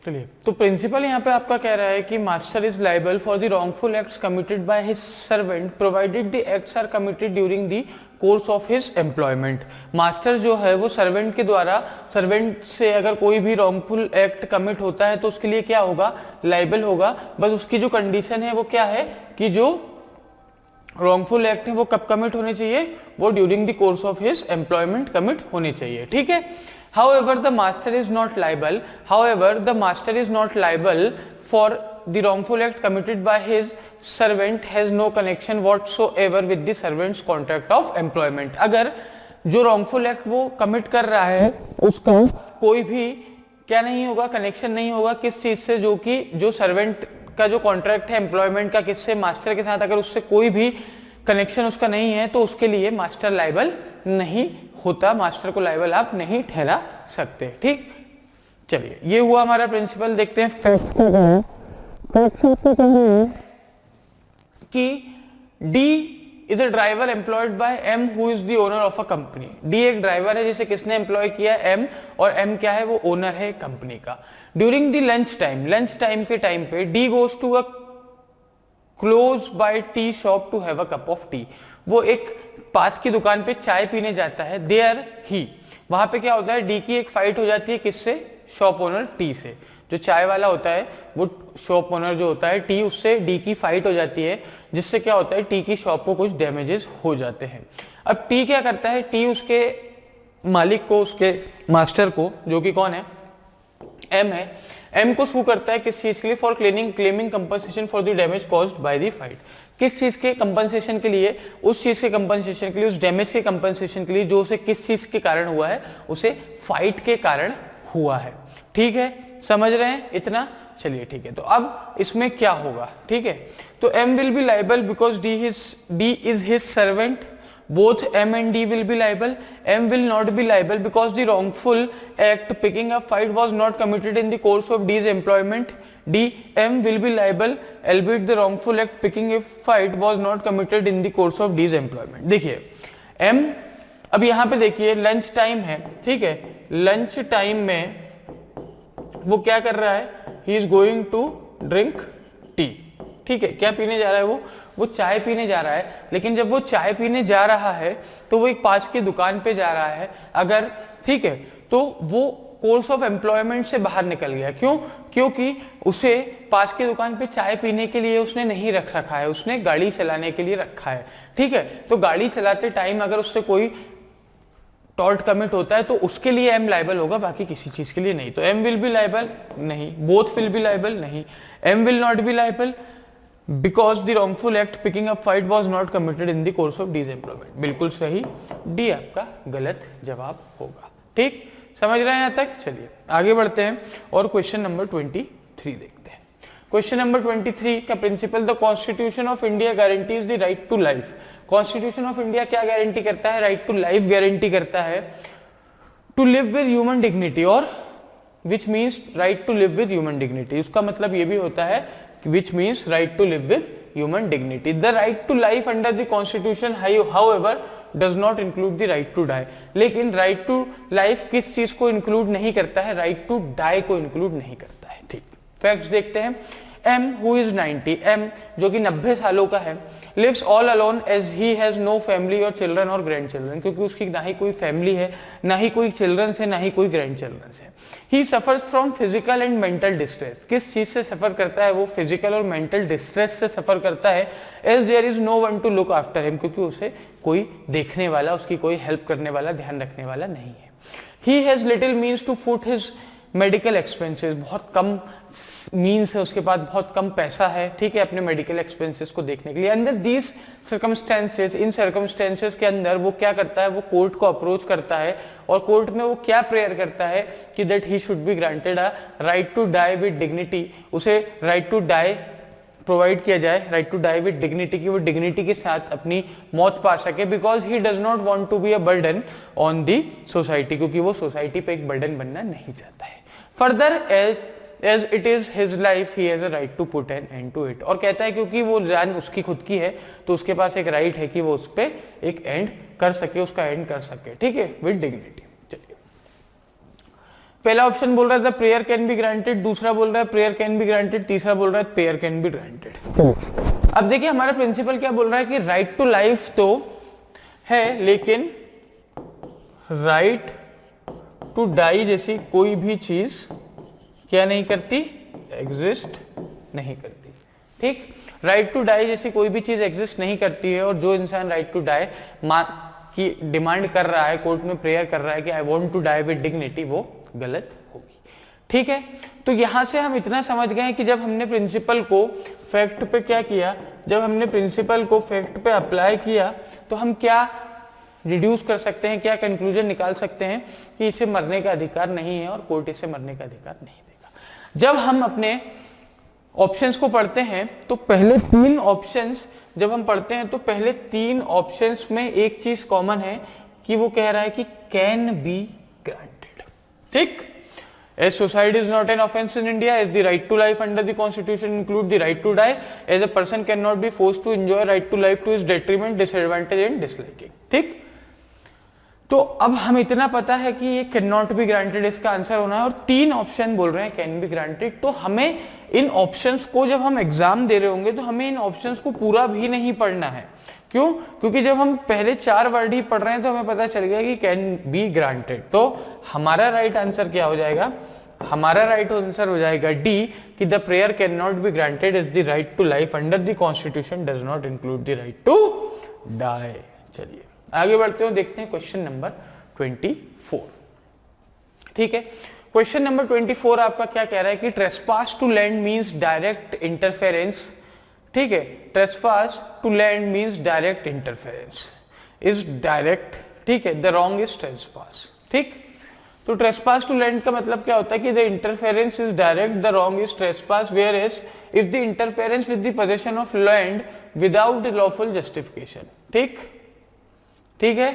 चलिए, तो प्रिंसिपल यहाँ पे आपका कह रहा है कि master is liable for the wrongful acts committed by his servant provided the acts are committed during the course of his employment. Master जो है वो सर्वेंट के द्वारा, सर्वेंट से अगर कोई भी रॉन्गफुल एक्ट कमिट होता है तो उसके लिए क्या होगा, लाइबल होगा। बस उसकी जो कंडीशन है वो क्या है कि जो रॉन्गफुल एक्ट है वो कब कमिट होने चाहिए, वो during the course of his employment commit होने चाहिए, ठीक है। However, the master is not liable. However, the master is not liable for the wrongful act committed by his servant has no connection whatsoever with the servant's contract of employment. अगर जो wrongful act वो commit कर रहा है उसका कोई भी क्या नहीं होगा, कनेक्शन नहीं होगा किस चीज से, जो कि जो सर्वेंट का जो कॉन्ट्रैक्ट है एम्प्लॉयमेंट का किससे, मास्टर के साथ, अगर उससे कोई भी कनेक्शन उसका नहीं है तो उसके लिए मास्टर लाइबल नहीं होता, मास्टर को लाइबल आप नहीं ठहरा सकते, ठीक। चलिए, ये हुआ हमारा प्रिंसिपल। देखते हैं फैक्ट कि D is a driver employed by M who is the owner of a company. D एक ड्राइवर है जिसे किसने एम्प्लॉय किया, एम, और एम क्या है, वो ओनर है कंपनी का। ड्यूरिंग द लंच टाइम के टाइम पे D goes to a close by tea shop to have a cup of tea. वो एक पास की दुकान पे चाय पीने जाता है। देयर ही, वहां पे क्या होता है, डी की एक फाइट हो जाती है किससे, शॉप ओनर टी से। जो चाय वाला होता है वो शॉप ओनर जो होता है टी, उससे डी की फाइट हो जाती है, जिससे क्या होता है, टी की शॉप को कुछ डैमेजेस हो जाते हैं। अब टी क्या करता है, टी उसके मालिक को, उसके मास्टर को, जो कि कौन है, एम है, एम को सू करता है किस चीज के लिए, for claiming compensation for the damage caused by the fight. किस चीज के कंपनसेशन के लिए, उस चीज के कंपनसेशन के लिए, उस डैमेज के कंपनसेशन के लिए जो उसे किस चीज के कारण हुआ है, उसे फाइट के कारण हुआ है, ठीक है। समझ रहे हैं इतना, चलिए ठीक है। तो अब इसमें क्या होगा, ठीक है। तो M will be liable because D is his servant. Both M and D will be liable. M will not be liable because the wrongful act picking up fight was not committed in the course of D's employment. D, M will be liable albeit the wrongful act picking up fight was not committed in the course of D's employment. देखिए M, अब यहाँ पे देखिए lunch time है, ठीक है। Lunch time में वो क्या कर रहा है, he is going to drink tea, ठीक है। क्या पीने जा रहा है वो चाय पीने जा रहा है। लेकिन जब वो चाय पीने जा रहा है तो वो एक पास की दुकान पे जा रहा है अगर, ठीक है, तो वो कोर्स ऑफ एम्प्लॉयमेंट से बाहर निकल गया। क्यों, क्योंकि उसे पास की दुकान पे चाय पीने के लिए उसने नहीं रखा है, उसने गाड़ी चलाने के लिए रखा है, ठीक है। तो गाड़ी चलाते टाइम अगर उससे कोई टॉर्ट कमिट होता है तो उसके लिए एम लाइबल होगा, बाकी किसी चीज के लिए नहीं। तो एम विल बी लाइबल नहीं, बोथ विल बी लाइबल नहीं, M will not be liable because the wrongful act picking up fight was not committed in the course of D's employment. बिल्कुल सही, डी आपका गलत जवाब होगा, ठीक। समझ रहे हैं यहां तक, चलिए आगे बढ़ते हैं और क्वेश्चन नंबर 23 देखते हैं। क्वेश्चन नंबर 23 का principle, the constitution of India guarantees the right to life. Constitution of India क्या गारंटी करता है, राइट टू लाइफ गारंटी करता है, to live with human dignity, और which means right to live with human dignity. उसका मतलब ये भी होता है which means right to live with human dignity. The right to life under the constitution however does not include the right to die. लेकिन right to life किस चीज को include नहीं करता है, right to die को include नहीं करता है, ठीक। facts देखते हैं। M who is 90, M जो कि 90 सालों का है, lives all alone as he has no family or children or grandchildren, क्योंकि उसकी ना ही कोई फैमिली है, ना ही कोई चिल्ड्रन है, ना ही कोई ग्रैंड चिल्ड्रन है। He suffers from physical and mental distress. किस चीज से सफर करता है वो, फिजिकल और मेंटल डिस्ट्रेस से सफर करता है। as there is no one to look after him, क्योंकि उसे कोई देखने वाला, उसकी कोई हेल्प करने वाला, ध्यान रखने वाला नहीं है। He has little means to foot his medical expenses, बहुत कम मीन्स है उसके पास, बहुत कम पैसा है, ठीक है, अपने मेडिकल एक्सपेंसेस को देखने के लिए। अंदर दीज सर्कमस्टेंसेस, इन सर्कमस्टेंसेस के अंदर वो क्या करता है, वो कोर्ट को अप्रोच करता है और कोर्ट में वो क्या प्रेयर करता है कि that he should be granted a right to die with dignity, उसे राइट टू डाई प्रोवाइड किया जाए, right to die with dignity, की वो डिग्निटी के साथ अपनी मौत पा सके, because he does not want to be a burden on the society, क्योंकि वो सोसाइटी पे एक बर्डन बनना नहीं चाहता है। Further as it is his life he has a right to put an end to it, और कहता है क्योंकि वो जान उसकी खुद की है तो उसके पास एक राइट है कि वो उस पे एक एंड कर सके, उसका एंड कर सके, ठीक है, विद डिग्निटी। चलिए पहला ऑप्शन बोल रहा है the prayer can be granted, दूसरा बोल रहा है प्रेयर कैन बी ग्रांटेड, तीसरा बोल रहा है प्रेयर कैन बी ग्रांटेड। अब देखिए हमारा प्रिंसिपल क्या बोल रहा है कि राइट टू लाइफ तो है, लेकिन राइट टू डाई जैसी कोई भी चीज क्या नहीं करती, एग्जिस्ट नहीं करती। ठीक, राइट टू डाई जैसी कोई भी चीज एग्जिस्ट नहीं करती है, और जो इंसान राइट टू डाई की डिमांड कर रहा है, कोर्ट में प्रेयर कर रहा है कि I want to die with dignity, वो गलत होगी। ठीक है, तो यहां से हम इतना समझ गए कि जब हमने प्रिंसिपल को फैक्ट पे क्या किया, जब हमने प्रिंसिपल को फैक्ट पे अप्लाई किया तो हम क्या रिड्यूस कर सकते हैं, क्या कंक्लूजन निकाल सकते हैं कि इसे मरने का अधिकार नहीं है और कोर्ट इसे मरने का अधिकार नहीं देगा। जब हम अपने ऑप्शंस को पढ़ते हैं तो पहले तीन ऑप्शंस जब हम पढ़ते हैं तो पहले तीन ऑप्शंस में एक चीज कॉमन है कि वो कह रहा है कि कैन बी ग्रांटेड। ठीक, as suicide is not an offense in India, as the right to life under the constitution include the right to die, as a person cannot be forced to enjoy right to life to his detriment, disadvantage and disliking। ठीक, तो अब हम इतना पता है कि ये can not be granted इसका आंसर होना है, और तीन ऑप्शन बोल रहे हैं कैन बी ग्रांटेड। तो हमें इन ऑप्शंस को जब हम एग्जाम दे रहे होंगे तो हमें इन ऑप्शंस को पूरा भी नहीं पढ़ना है। क्यों? क्योंकि जब हम पहले चार वर्ड ही पढ़ रहे हैं तो हमें पता चल गया कि कैन बी ग्रांटेड। तो हमारा राइट आंसर क्या हो जाएगा, हमारा राइट आंसर हो जाएगा डी, कि the prayer can not be granted is the right to life under the constitution does not include the right to die. चलिए आगे बढ़ते हैं, देखते हैं क्वेश्चन नंबर 24। ठीक है, क्वेश्चन नंबर 24 आपका क्या कह रहा है कि trespass to land means direct interference. ठीक है, trespass to land means direct interference is direct. ठीक है, द रॉन्ग इज ट्रेसपास। ठीक, तो ट्रेसपास टू लैंड का मतलब क्या होता है कि the interference is direct, the wrong is trespass, whereas if the interference with the possession of land without lawful justification. ठीक, ठीक है,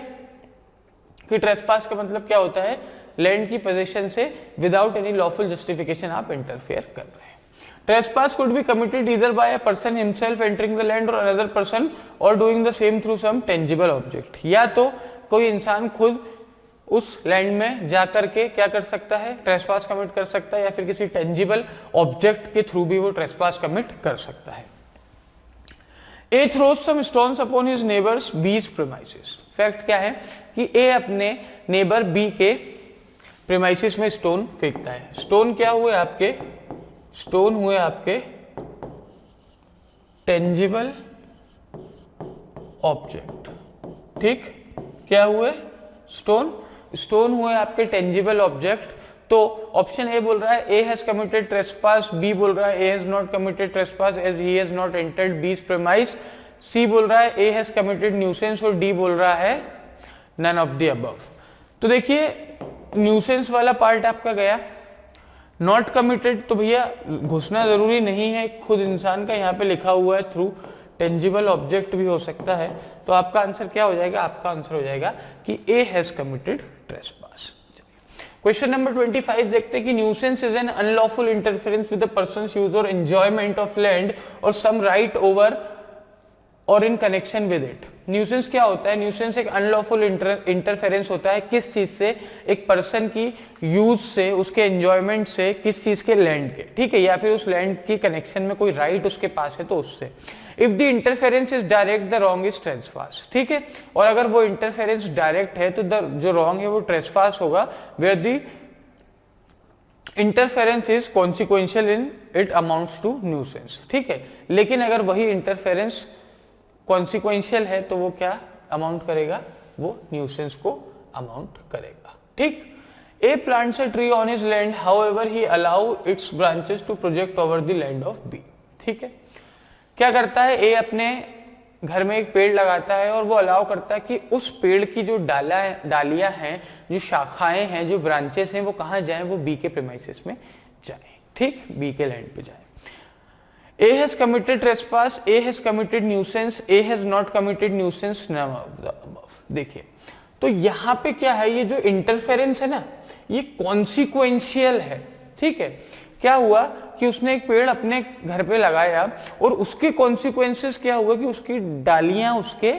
कि ट्रेसपास का मतलब क्या होता है, लैंड की पोजीशन से विदाउट एनी लॉफुल जस्टिफिकेशन आप इंटरफेयर कर रहे हैं। Trespass could be committed either by a person himself entering the land or another person or doing the same through some tangible object. या तो कोई इंसान खुद उस लैंड में जाकर के क्या कर सकता है, ट्रेसपास कमिट कर सकता है, या फिर किसी टेंजिबल ऑब्जेक्ट के थ्रू भी वो ट्रेसपास कमिट कर सकता है। A throws some stones upon his neighbor's B's premises। Fact क्या है कि A अपने नेबर B के प्रेमाइसिस में स्टोन फेंकता है। स्टोन क्या हुए आपके, स्टोन हुए आपके टेंजिबल ऑब्जेक्ट। ठीक, क्या हुए, स्टोन, स्टोन हुए आपके टेंजिबल ऑब्जेक्ट। तो ऑप्शन ए बोल रहा है A has committed trespass, B बोल रहा है A has not committed trespass as he has not entered B's premises, C बोल रहा है ए हैज कमिटेड न्यूसेंस, और डी बोल रहा है नन ऑफ द अबव। तो देखिए न्यूसेंस वाला पार्ट आपका गया, नॉट कमिटेड तो भैया घुसना जरूरी नहीं है, खुद इंसान का यहाँ पे लिखा हुआ है थ्रू टेंजिबल ऑब्जेक्ट भी हो सकता है। तो आपका आंसर क्या हो जाएगा, आपका आंसर हो जाएगा कि A has committed trespass. Question number 25 देखते हैं कि nuisance is an unlawful interference with the persons use और एंजॉयमेंट ऑफ लैंड और सम राइट ओवर और in connection with it. Nuisance क्या होता है, न्यूसेंस एक अनलॉफुल इंटरफेरेंस होता है किस चीज से, एक पर्सन की यूज से, उसके एंजॉयमेंट से, किस चीज के, लैंड के। ठीक है, या फिर उस लैंड की कनेक्शन में कोई राइट उसके पास है तो उससे। If the interference is direct the wrong is trespass. ठीक है, और अगर वो इंटरफेरेंस डायरेक्ट है तो जो रॉन्ग है वो ट्रेसपास होगा, where the interference is consequential in it amounts to nuisance. ठीक है, लेकिन अगर वही इंटरफेरेंस कॉन्सिक्वेंशियल है तो वो क्या अमाउंट करेगा, वो न्यूसेंस को अमाउंट करेगा। ठीक, A plants a tree on his land, however he allow its branches to project over the land of B. ठीक है, क्या करता है, ए अपने घर में एक पेड़ लगाता है और वो अलाउ करता है कि उस पेड़ की जो डालियां हैं, जो शाखाएं हैं, जो ब्रांचेस हैं, वो कहाँ जाएं, वो बी के प्रेमाइसिस में जाएं। ठीक, बी के लैंड पे जाएं। A has committed trespass, A has committed nuisance, A has not committed nuisance, none of the above। देखिए तो यहाँ पे क्या है, ये जो इंटरफेरेंस है ना, ये कॉन्सिक्वेंशियल है। ठीक है, क्या हुआ कि उसने एक पेड़ अपने घर पे लगाया और उसके कॉन्सिक्वेंसेस क्या हुआ कि उसकी डालियां उसके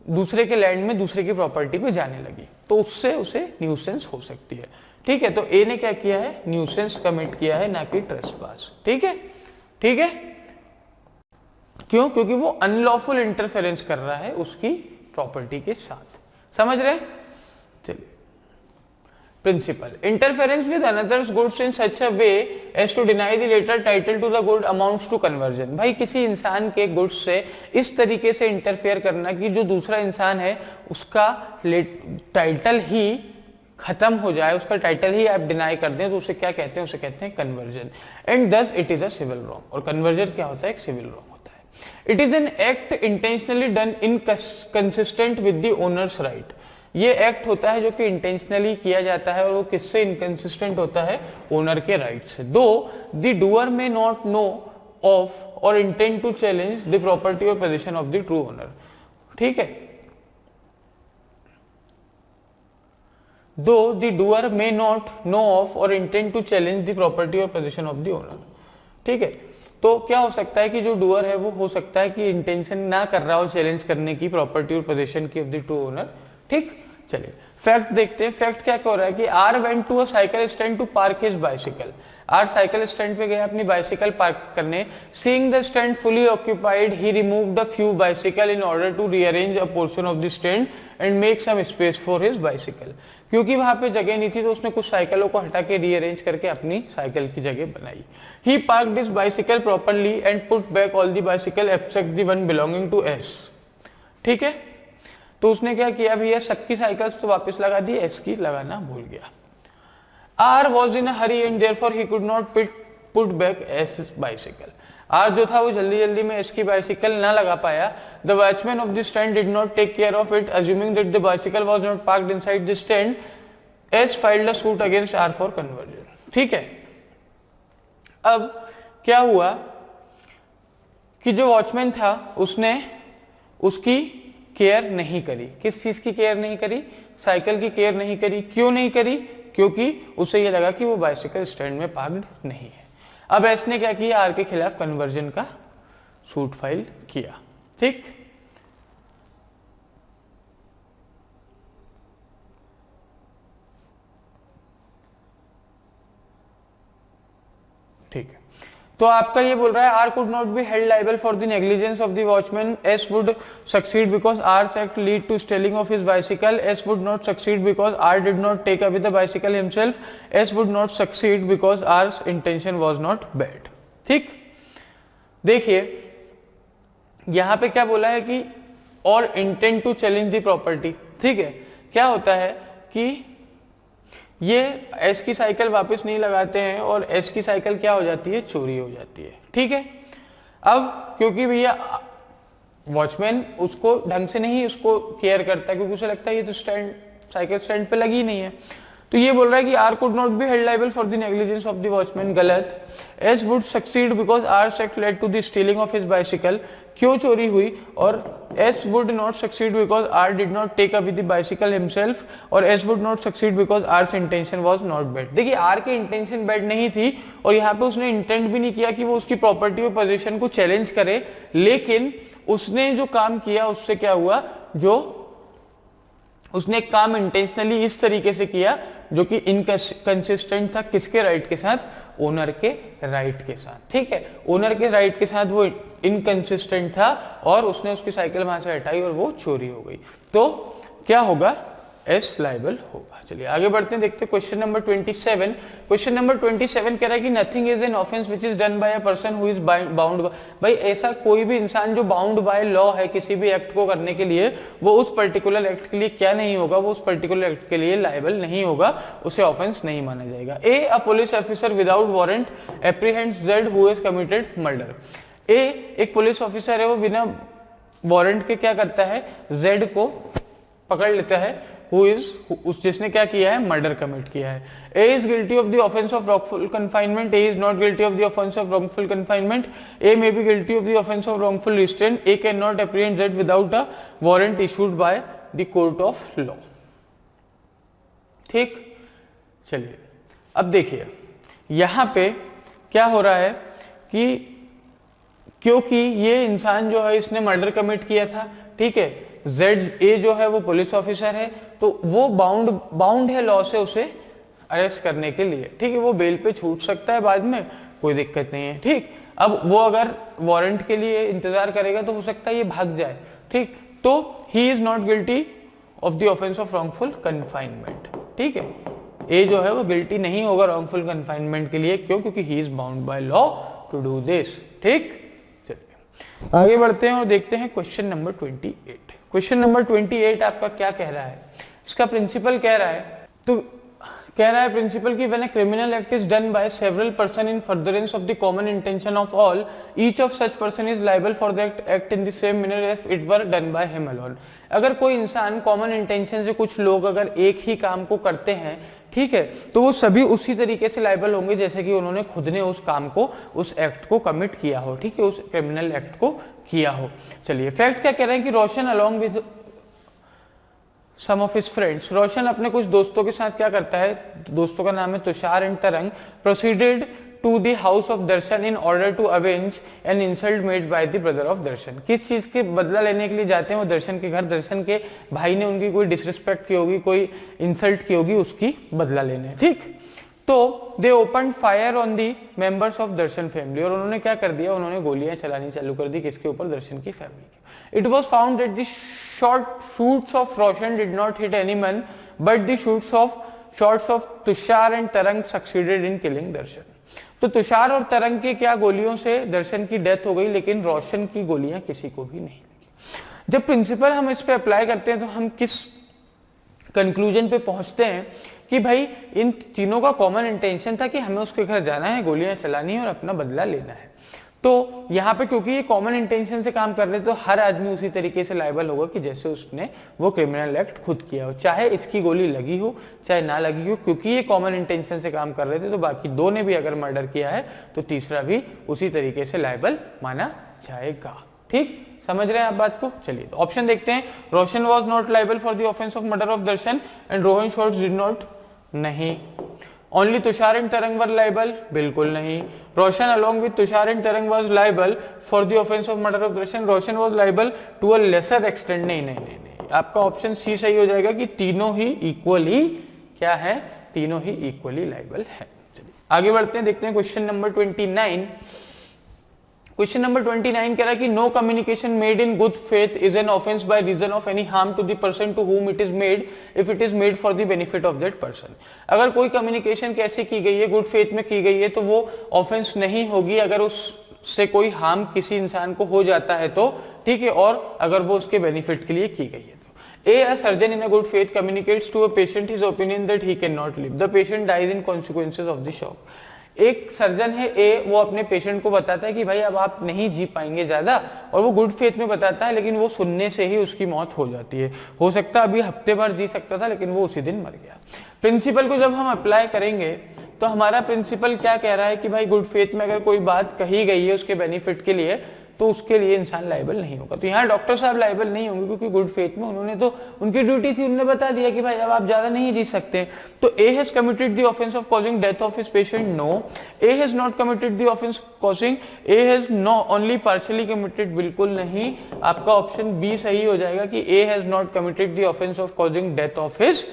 दूसरे के लैंड में, दूसरे की प्रॉपर्टी पे जाने लगी, तो उससे उसे न्यूसेंस हो सकती है। ठीक है, तो ए ने क्या किया है, न्यूसेंस कमिट किया है, ना कि ट्रेसपास। ठीक है, ठीक है, क्यों? क्योंकि वो अनलॉफुल इंटरफेरेंस कर रहा है उसकी प्रॉपर्टी के साथ। समझ रहे? चलिए, principle, interference with another's goods in such a way as to deny the latter title to the good amounts to conversion. भाई किसी इंसान के गुड्स से इस तरीके से इंटरफेयर करना कि जो दूसरा इंसान है उसका टाइटल ही खत्म हो जाए, उसका टाइटल ही आप डिनाई कर दें, तो उसे क्या कहते हैं? उसे कहते हैं conversion. And thus it is a civil wrong. और कन्वर्जन क्या होता है? एक सिविल रॉन्ग होता है। It is an act intentionally done inconsistent with the owner's right. ये एक्ट होता है जो कि इंटेंशनली किया जाता है, और वो किससे इनकंसिस्टेंट होता है? ओनर के राइट से। Though the doer may not know of or intent to challenge the property or position of the true owner. ठीक है, though the doer may not know of or intend to challenge the property or possession of the owner। ठीक है, तो क्या हो सकता है कि जो डूअर है वो हो सकता है कि इंटेंशन ना कर रहा हो चैलेंज करने की प्रॉपर्टी और पोजीशन की ऑफ द ट्रू ओनर। ठीक, चलिए फैक्ट देखते हैं। फैक्ट क्या हो रहा है कि R went to a cycle stand to park his bicycle. R cycle stand पे गया अपनी बाइसिकल पार्क करने। Seeing the stand fully occupied he removed a few bicycle in order to rearrange a portion of the stand and make some space for his bicycle. क्योंकि वहां पे जगह नहीं थी तो उसने कुछ साइकिलों को हटा के रीअरेंज करके अपनी साइकिल की जगह बनाई। He parked his bicycle properly and put back all the bicycle except the one belonging to S. ठीक है, तो उसने क्या किया भैया, सबकी साइकिल्स तो वापस लगा दी, एस की लगाना भूल गया। R was in a hurry and therefore he could not put back S bicycle. R जो था वो जल्दी जल्दी में एस की बाइसिकल ना लगा पाया। The watchman of the stand did not take care of it, assuming that the bicycle was not parked inside the stand. S filed a suit against R for conversion. ठीक है, अब क्या हुआ कि जो वॉचमैन था उसने उसकी केयर नहीं करी। किस चीज की केयर नहीं करी? साइकिल की केयर नहीं करी। क्यों नहीं करी? क्योंकि उसे ये लगा कि वो बाइसिकल स्टैंड में पार्क्ड नहीं है। अब एस ने क्या किया? आर के खिलाफ कन्वर्जन का सूट फाइल किया। ठीक, ठीक है, तो आपका ये बोल रहा है R could not be held liable for the negligence of the watchman. S would succeed because R's act lead to stealing of his bicycle. S would not succeed because R did not take away the bicycle himself. S would not succeed because R's intention was not bad. ठीक, देखिए यहां पे क्या बोला है कि और intent to challenge the property. ठीक है, क्या होता है कि ये एस की साइकिल वापस नहीं लगाते हैं और एस की साइकिल क्या हो जाती है? चोरी हो जाती है। ठीक है, अब क्योंकि भैया वॉचमैन उसको ढंग से नहीं उसको केयर करता है, क्योंकि उसे लगता है ये तो स्टैंड साइकिल स्टैंड पे लगी नहीं है, तो ये बोल रहा है कि R could not be held liable for the negligence of the watchman. गलत। S would succeed because R's act led to the stealing of his bicycle. क्यों चोरी हुई? और S would not succeed because R did not take away the bicycle himself. और S would not succeed because R's intention was not bad. देखिए R की intention bad नहीं थी और यहाँ पे उसने इंटेंट भी नहीं किया कि वो उसकी प्रॉपर्टी और पोजीशन को चैलेंज करे, लेकिन उसने जो काम किया उससे क्या हुआ? जो उसने एक काम इंटेंशनली इस तरीके से किया जो कि इनकंसिस्टेंट था। किसके राइट के साथ? ओनर के राइट के साथ। ठीक है, ओनर के राइट के साथ वो इनकंसिस्टेंट था और उसने उसकी साइकिल वहां से हटाई और वो चोरी हो गई। तो क्या होगा? एस लाइबल होगा। चलिए आगे बढ़ते हैं, देखते हैं क्वेश्चन नंबर 27। क्वेश्चन नंबर 27 कह रहा है कि nothing is an offence which is done by a person who is bound. भाई ऐसा कोई भी इंसान जो बाउंड बाय लॉ है किसी भी एक्ट को करने के लिए, वो उस पर्टिकुलर एक्ट के लिए क्या नहीं होगा? वो उस पर्टिकुलर एक्ट के लिए लाइबल नहीं होगा, उसे ऑफेंस नहीं माना जाएगा। A, a police officer without warrant apprehends Z who has committed murder. A, एक पुलिस ऑफिसर है, वो बिना वारंट के क्या करता है? जेड को पकड़ लेता है, उस जिसने क्या किया है? मर्डर कमिट किया है। A is guilty of the offence of wrongful confinement. A is not guilty of the offence of wrongful confinement. A may be guilty of the offence of wrongful restraint. A can not apprehend Z without a warrant issued by the court of law. ठीक, चलिए अब देखिए यहां पे क्या हो रहा है कि क्योंकि ये इंसान जो है इसने मर्डर कमिट किया था, ठीक है, जेड ए जो है वो पुलिस ऑफिसर है, तो वो बाउंड है लॉ से, उसे अरेस्ट करने के लिए, ठीक है। वो बेल पे छूट सकता है बाद में, कोई दिक्कत नहीं है, ठीक। अब वो अगर वारंट के लिए इंतजार करेगा तो हो सकता है ये भाग जाए, ठीक। तो he is not guilty of the offence of wrongful confinement, ठीक है। ए जो है वो गिल्टी नहीं होगा रॉन्गफुल कन्फाइनमेंट के लिए, क्यों? क्योंकि he is bound by law to do this, ठीक। चलिए आगे बढ़ते हैं और देखते हैं क्वेश्चन नंबर 28। क्वेश्चन नंबर 28 आपका क्या कह रहा है? इसका प्रिंसिपल कह रहा है, तो कह रहा है प्रिंसिपल कि when a criminal act is done by several person in furtherance of the common intention of all, each of such person is liable for that act in the same manner if it were done by him alone. अगर कोई इंसान common intention से, कुछ लोग अगर एक ही काम को करते हैं, ठीक है, तो वो सभी उसी तरीके से लायबल होंगे जैसे कि उन्होंने खुद ने उस काम को, उस एक्ट को कमिट किया हो, ठीक है, उस क्रिमिनल एक्ट को किया हो। चलिए फैक्ट क्या कह रहे हैं कि Roshan along with some of his friends, Roshan अपने कुछ दोस्तों के साथ क्या करता है, दोस्तों का नाम है Tushar and Tarang, proceeded to the house of Darshan in order to avenge an insult made by the brother of Darshan. किस चीज के बदला लेने के लिए जाते हैं वो दर्शन के घर? दर्शन के भाई ने उनकी कोई डिसरिस्पेक्ट की होगी, कोई इंसल्ट की होगी, उसकी बदला लेने, ठीक। तो दे open fire on the members of Darshan family, और उन्होंने क्या कर दिया, उन्होंने गोलियां चलानी चालू कर दी, किसके ऊपर? दर्शन की फैमिली के। It was found that the shoots of Roshan did not hit anyone but the shots of Tushar and तरंग सक्सीडेड इन किलिंग दर्शन। तो तुषार और तरंग के क्या गोलियों से दर्शन की डेथ हो गई, लेकिन रोशन की गोलियां किसी को भी नहीं लगी। जब प्रिंसिपल हम इस पे अप्लाई करते हैं तो हम किस कंक्लूजन पे पहुंचते हैं कि भाई इन तीनों का कॉमन इंटेंशन था कि हमें उसके घर जाना है, गोलियां चलानी है और अपना बदला लेना है। तो यहाँ पे क्योंकि ये कॉमन इंटेंशन से काम कर रहे तो हर आदमी उसी तरीके से लायबल होगा कि जैसे उसने वो क्रिमिनल एक्ट खुद किया हो, चाहे इसकी गोली लगी हो चाहे ना लगी हो, क्योंकि ये कॉमन इंटेंशन से काम कर रहे थे। तो बाकी दो ने भी अगर मर्डर किया है तो तीसरा भी उसी तरीके से लायबल माना जाएगा, ठीक। समझ रहे हैं आप बात को? चलिए तो ऑप्शन देखते हैं। Roshan was not liable for the offence of murder of Darshan and Rohan shorts did not, नहीं। Only Tushar and Tarang were liable, बिल्कुल नहीं। Roshan along with Tushar and Tarang was liable for the offense of murder of Darshan, Roshan was liable to a lesser extent, नहीं नहीं नहीं नहीं, आपका option C सही हो जाएगा कि तीनों ही इक्वली क्या है, तीनों ही इक्वली लायबल है। चलिए आगे बढ़ते हैं, देखते हैं क्वेश्चन नंबर 29। क्वेश्चन नंबर 29 कह रहा है कि no communication made in good faith is an offence by reason of any harm to the person to whom it is made if it is made for the benefit of that person. अगर कोई communication कैसे की गई है, good faith में की गई है, तो वो ऑफेंस नहीं होगी अगर उससे कोई हार्म किसी इंसान को हो जाता है तो, ठीक है, और अगर वो उसके बेनिफिट के लिए की गई है तो। A surgeon in a good faith communicates to a patient his opinion that he cannot live. The patient dies in consequences of the shock. एक सर्जन है ए, वो अपने पेशेंट को बताता है कि भाई अब आप नहीं जी पाएंगे ज्यादा, और वो गुड फेथ में बताता है, लेकिन वो सुनने से ही उसकी मौत हो जाती है। हो सकता है अभी हफ्ते भर जी सकता था, लेकिन वो उसी दिन मर गया। प्रिंसिपल को जब हम अप्लाई करेंगे तो हमारा प्रिंसिपल क्या कह रहा है कि भाई गुड फेथ में अगर कोई बात कही गई है उसके बेनिफिट के लिए तो उसके लिए इंसान लायबल नहीं होगा। तो यहाँ डॉक्टर साहब लायबल नहीं होंगे क्योंकि गुड फेथ में उन्होंने तो उनकी ड्यूटी थी, उन्होंने बता दिया कि भाई अब आप ज्यादा नहीं जी सकते। तो A has committed the offence of causing death of his patient, no. A has not committed the offence causing, A has no only partially committed, बिल्कुल नहीं। आपका ऑप्शन बी सही हो जाएगा कि A has not committed the offence of causing death of his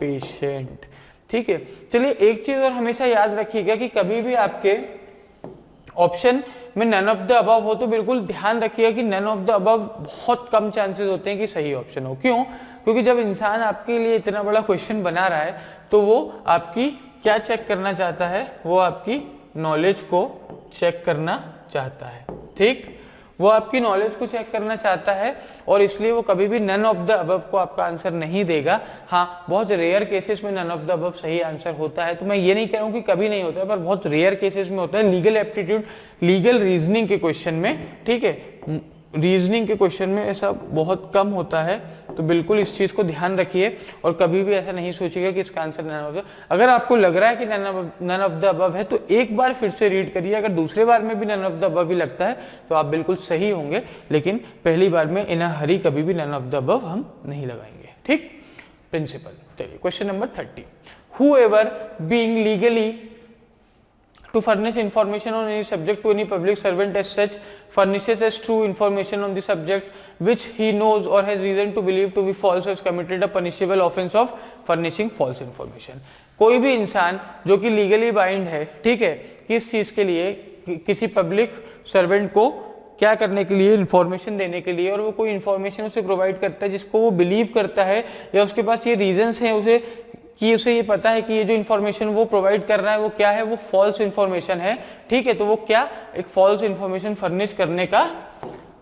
patient, ठीक है। चलिए एक चीज और हमेशा याद रखिएगा कि कभी भी आपके ऑप्शन में नन ऑफ द अबव हो तो बिल्कुल ध्यान रखिएगा कि नन ऑफ द अबव बहुत कम चांसेस होते हैं कि सही ऑप्शन हो। क्यों? क्योंकि जब इंसान आपके लिए इतना बड़ा क्वेश्चन बना रहा है तो वो आपकी क्या चेक करना चाहता है, वो आपकी नॉलेज को चेक करना चाहता है, ठीक। वो आपकी नॉलेज को चेक करना चाहता है और इसलिए वो कभी भी नन ऑफ द अबव को आपका आंसर नहीं देगा। हाँ, बहुत रेयर केसेस में नन ऑफ द अबव सही आंसर होता है, तो मैं ये नहीं कह रहा हूँ कि कभी नहीं होता है, पर बहुत रेयर केसेस में होता है। लीगल एप्टीट्यूड, लीगल रीजनिंग के क्वेश्चन में, ठीक है, रीजनिंग के क्वेश्चन में ऐसा बहुत कम होता है। तो बिल्कुल इस चीज को ध्यान रखिए और कभी भी ऐसा नहीं सोचिएगा कि इसका आंसर नन ऑफ द, अगर आपको लग रहा है कि नन ऑफ द अबव है तो एक बार फिर से रीड करिए। अगर दूसरे बार में भी नन ऑफ द अबव ही लगता है तो आप बिल्कुल सही होंगे, लेकिन पहली बार में इन अ हरी कभी भी नन ऑफ द अबव हम नहीं लगाएंगे, ठीक। प्रिंसिपल। चलिए question number 30। Whoever being legally to furnish information on any subject to any public servant as such furnishes as true information on the subject which he knows or has reason to believe to be false has committed a punishable offense of furnishing false information. कोई भी इंसान जो कि legally bind है, ठीक है, किस चीज के लिए, किसी पब्लिक सर्वेंट को क्या करने के लिए, इंफॉर्मेशन देने के लिए, और वो कोई इंफॉर्मेशन उसे प्रोवाइड करता है जिसको वो बिलीव करता है या उसके पास ये रीजंस हैं उसे कि उसे ये पता है कि ये जो इन्फॉर्मेशन वो प्रोवाइड कर रहा है वो क्या है, वो फॉल्स इन्फॉर्मेशन है, ठीक है, तो वो क्या, एक फॉल्स इन्फॉर्मेशन फर्निश करने का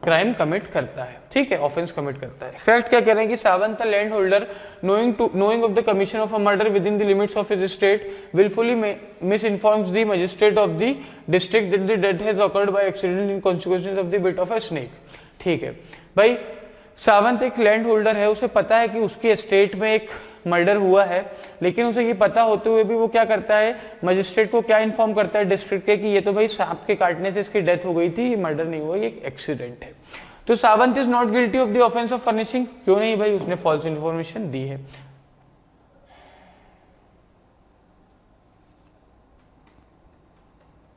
क्राइम कमिट करता है, ठीक है, ऑफेंस कमिट करता है. फैक्ट क्या कह रहे हैं कि Sawant the land holder knowing of the commission of a murder within the limits of his estate willfully misinforms the magistrate of the district that the death has occurred by accident in consequences of the bite of a snake. ठीक है भाई, सावंत एक land holder है, उसे पता है कि उसके एस्टेट में एक मर्डर हुआ है, लेकिन उसे ये पता होते हुए भी वो क्या करता है, मजिस्ट्रेट को क्या इन्फॉर्म करता है डिस्ट्रिक्ट के कि ये तो भाई सांप के काटने से इसकी डेथ हो गई थी, ये मर्डर नहीं हुआ, ये एक एक्सीडेंट है. तो Sawant is not guilty of the offence of furnishing. क्यों नहीं भाई, उसने फॉल्स इन्फॉर्मेशन दी है.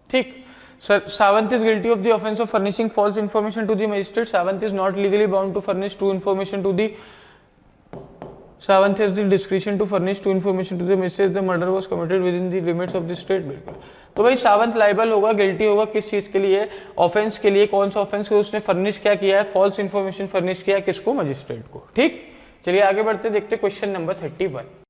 ठीक, Savant is guilty of the offence of furnishing false information to the magistrate. Savant is not legally bound to furnish true information to the. Savant has the discretion to furnish true information to the magistrate. The murder was committed within the limits of the state. बिल्कुल. तो भाई Sawant liable होगा, guilty होगा किस चीज के लिए, offence के लिए. कौन सा ऑफेंस को उसने फर्निश क्या किया है, फॉल्स इन्फॉर्मेशन फर्निश किया, किसको, मजिस्ट्रेट को. ठीक, चलिए आगे बढ़ते देखते क्वेश्चन नंबर 31.